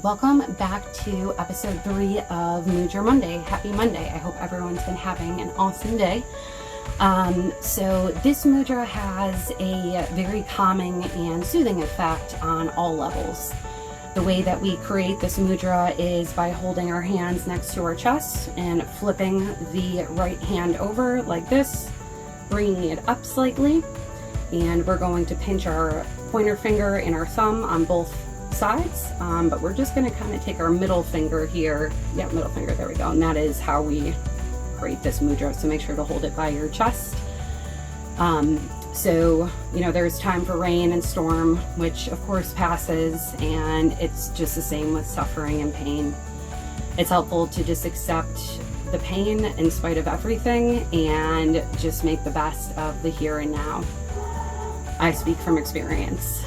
welcome back to episode 3 of Mudra Monday. Happy Monday. I hope everyone's been having an awesome day. So this mudra has a very calming and soothing effect on all levels. The way that we create this mudra is by holding our hands next to our chest and flipping the right hand over like this, bringing it up slightly, and we're going to pinch our pointer finger and our thumb on both sides, but we're just going to kind of take our middle finger here, middle finger, there we go, and that is how we create this mudra, so make sure to hold it by your chest. So, there's time for rain and storm, which of course passes, and it's just the same with suffering and pain. It's helpful to just accept the pain in spite of everything and just make the best of the here and now. I speak from experience.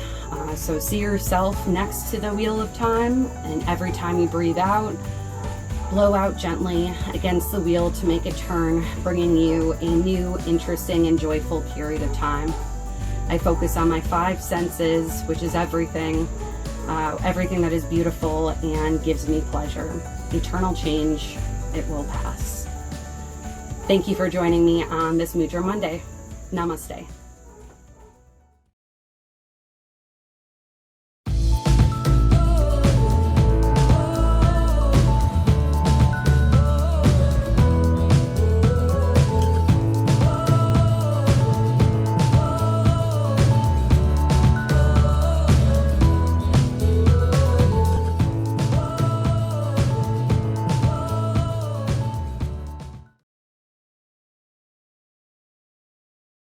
So see yourself next to the wheel of time, and every time you breathe out, blow out gently against the wheel to make it turn, bringing you a new, interesting, and joyful period of time. I focus on my 5 senses, which is everything that is beautiful and gives me pleasure. Eternal change, it will pass. Thank you for joining me on this Mudra Monday. Namaste.